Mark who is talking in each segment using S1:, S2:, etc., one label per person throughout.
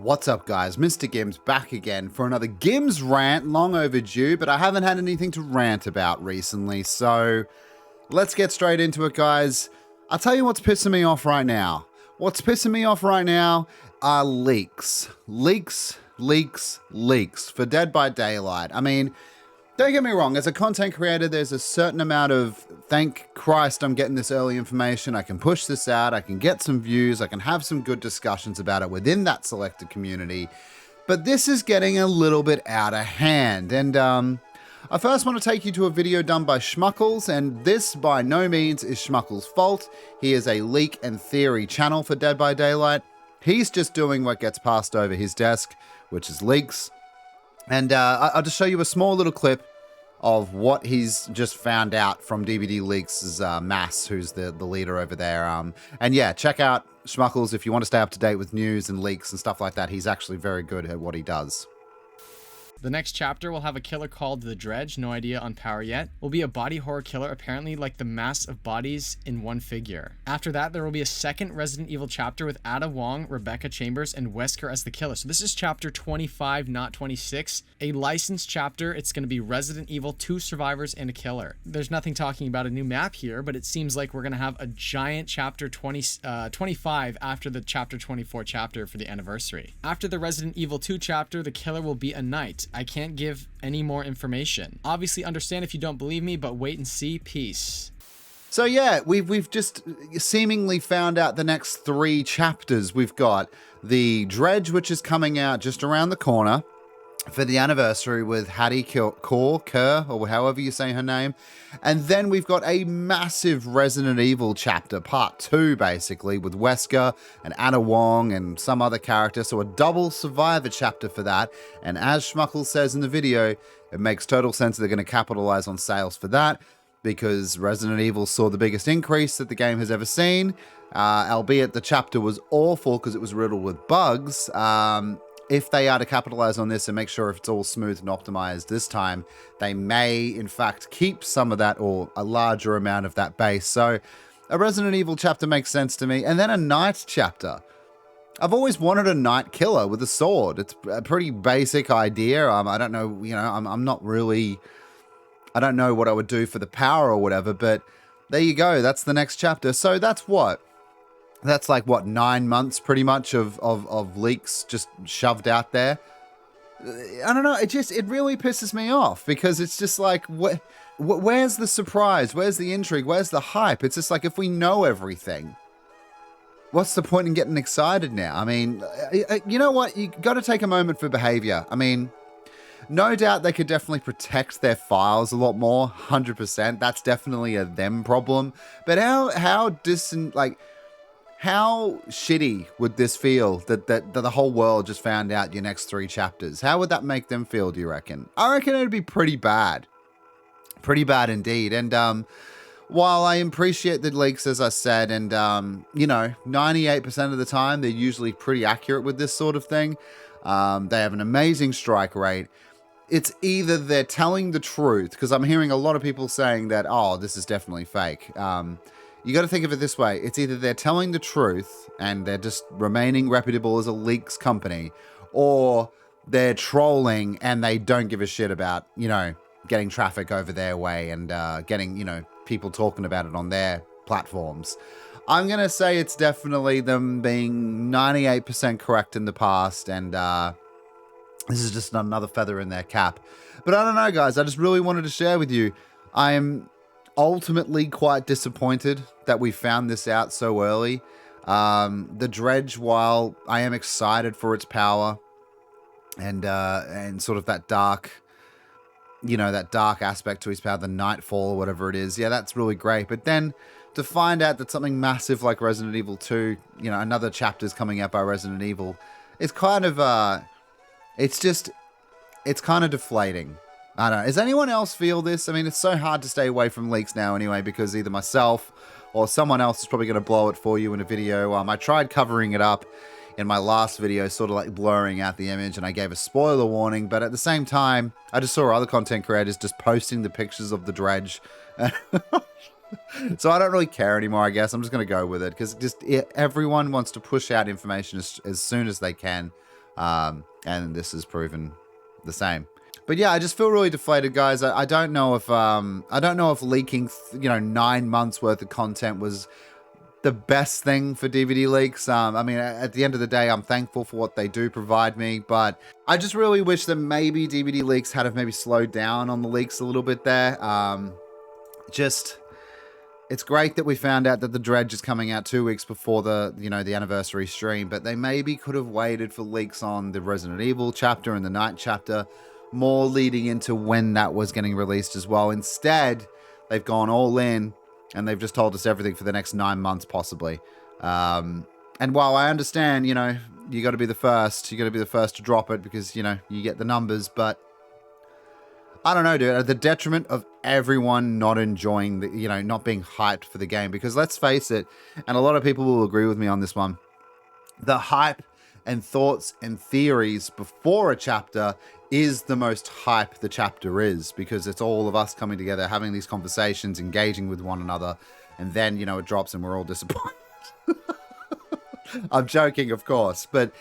S1: What's up, guys? MrGimms back again for another Gimmsrant, long overdue, but I haven't had anything to rant about recently, so let's get straight into it, guys. I'll tell you what's pissing me off right now. What's pissing me off right now are leaks. Leaks for Dead by Daylight. I mean, don't get me wrong, as a content creator, there's a certain amount of, thank Christ I'm getting this early information, I can push this out, I can get some views, I can have some good discussions about it within that selected community. But this is getting a little bit out of hand. And I first want to take you to a video done by Schmuckles, and this by no means is Schmuckles' fault. He is a leak and theory channel for Dead by Daylight. He's just doing what gets passed over his desk, which is leaks. And I'll just show you a small little clip of what he's just found out from DVD Leaks' Mass, who's the leader over there. And yeah, check out Schmuckles if you want to stay up to date with news and leaks and stuff like that. He's actually very good at what he does.
S2: The next chapter will have a killer called The Dredge, no idea on power yet. Will be a body horror killer, apparently like the mass of bodies in one figure. After that, there will be a second Resident Evil chapter with Ada Wong, Rebecca Chambers, and Wesker as the killer. So this is chapter 25, not 26. A licensed chapter. It's going to be Resident Evil, 2 survivors, and a killer. There's nothing talking about a new map here, but it seems like we're going to have a giant chapter 25 after the chapter 24 chapter for the anniversary. After the Resident Evil 2 chapter, the killer will be a knight. I can't give any more information. Obviously understand if you don't believe me, but wait and see. Peace.
S1: So yeah, we've just seemingly found out the next 3 chapters. We've got the Dredge, which is coming out just around the corner for the anniversary with Hattie Kerr, or however you say her name. And then we've got a massive Resident Evil chapter, part 2, basically, with Wesker and Ada Wong and some other character. So a double survivor chapter for that. And as Schmuckles says in the video, it makes total sense they're going to capitalize on sales for that, because Resident Evil saw the biggest increase that the game has ever seen. Albeit the chapter was awful because it was riddled with bugs. If they are to capitalize on this and make sure if it's all smooth and optimized this time, they may, in fact, keep some of that or a larger amount of that base. So a Resident Evil chapter makes sense to me. And then a Knight chapter. I've always wanted a Knight killer with a sword. It's a pretty basic idea. I don't know, I'm not really... I don't know what I would do for the power or whatever, but there you go. That's the next chapter. So that's what? That's like, what, 9 months pretty much of leaks just shoved out there. I don't know. It really pisses me off because it's just like, where's the surprise? Where's the intrigue? Where's the hype? It's just like, if we know everything, what's the point in getting excited now? I mean, you know what? You got to take a moment for behavior. I mean, no doubt they could definitely protect their files a lot more, 100%. That's definitely a them problem. But how shitty would this feel that the whole world just found out your next 3 chapters? How would that make them feel, do you reckon? I reckon it'd be pretty bad. Pretty bad indeed. And while I appreciate the leaks, as I said, and 98% of the time, they're usually pretty accurate with this sort of thing. They have an amazing strike rate. It's either they're telling the truth, because I'm hearing a lot of people saying that, oh, this is definitely fake. You got to think of it this way. It's either they're telling the truth and they're just remaining reputable as a leaks company, or they're trolling and they don't give a shit about, getting traffic over their way and getting, people talking about it on their platforms. I'm going to say it's definitely them being 98% correct in the past, and this is just another feather in their cap. But I don't know, guys. I just really wanted to share with you. I'm ultimately quite disappointed that we found this out so early. The Dredge, while I am excited for its power and sort of that dark, that dark aspect to his power, the Nightfall or whatever it is, yeah, that's really great. But then to find out that something massive like Resident Evil 2, another chapter's coming out by Resident Evil, it's kind of it's kind of deflating. I don't know. Does anyone else feel this? I mean, it's so hard to stay away from leaks now anyway, because either myself or someone else is probably going to blow it for you in a video. I tried covering it up in my last video, sort of like blurring out the image, and I gave a spoiler warning, but at the same time, I just saw other content creators just posting the pictures of the Dredge. So I don't really care anymore, I guess. I'm just going to go with it, because everyone wants to push out information as soon as they can. And this has proven the same. But yeah, I just feel really deflated, guys. I don't know if leaking 9 months worth of content was the best thing for DVD leaks. I mean, at the end of the day, I'm thankful for what they do provide me, but I just really wish that maybe DVD leaks had have maybe slowed down on the leaks a little bit there. It's great that we found out that the Dredge is coming out 2 weeks before the anniversary stream, but they maybe could have waited for leaks on the Resident Evil chapter and the Night chapter, more leading into when that was getting released as well. Instead, they've gone all in, and they've just told us everything for the next 9 months, possibly. And while I understand, you got to be the first. You got to be the first to drop it because, you get the numbers. But I don't know, dude. At the detriment of everyone not enjoying not being hyped for the game. Because let's face it, and a lot of people will agree with me on this one, the hype and thoughts and theories before a chapter is the most hype the chapter is, because it's all of us coming together, having these conversations, engaging with one another, and then, it drops and we're all disappointed. I'm joking, of course, but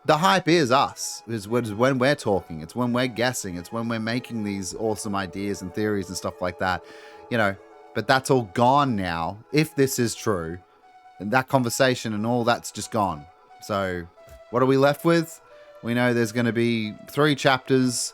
S1: the hype is us. Is when we're talking. It's when we're guessing. It's when we're making these awesome ideas and theories and stuff like that, but that's all gone now. If this is true, and that conversation and all that's just gone. So what are we left with? We know there's going to be 3 chapters,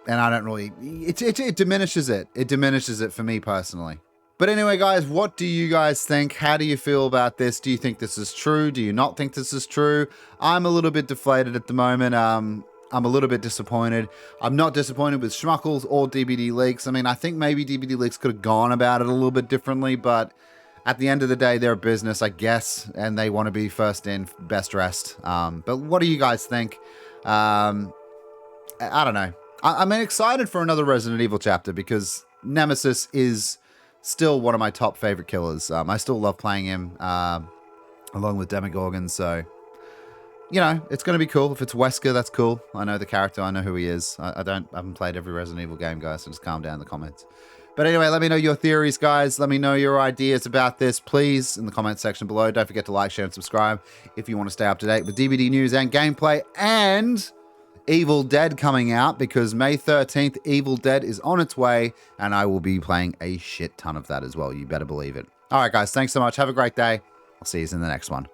S1: and I don't really... It diminishes it. It diminishes it for me personally. But anyway, guys, what do you guys think? How do you feel about this? Do you think this is true? Do you not think this is true? I'm a little bit deflated at the moment. I'm a little bit disappointed. I'm not disappointed with Schmuckles or DBD Leaks. I mean, I think maybe DBD Leaks could have gone about it a little bit differently, but at the end of the day, they're a business, I guess, and they want to be first in, best dressed. But what do you guys think? I don't know. I'm excited for another Resident Evil chapter because Nemesis is still one of my top favorite killers. I still love playing him along with Demogorgon, so it's going to be cool. If it's Wesker, that's cool. I know the character. I know who he is. I haven't played every Resident Evil game, guys, so just calm down in the comments. But anyway, let me know your theories, guys. Let me know your ideas about this, please, in the comment section below. Don't forget to like, share, and subscribe if you want to stay up to date with DVD news and gameplay and Evil Dead coming out, because May 13th, Evil Dead is on its way, and I will be playing a shit ton of that as well. You better believe it. All right, guys, thanks so much. Have a great day. I'll see you in the next one.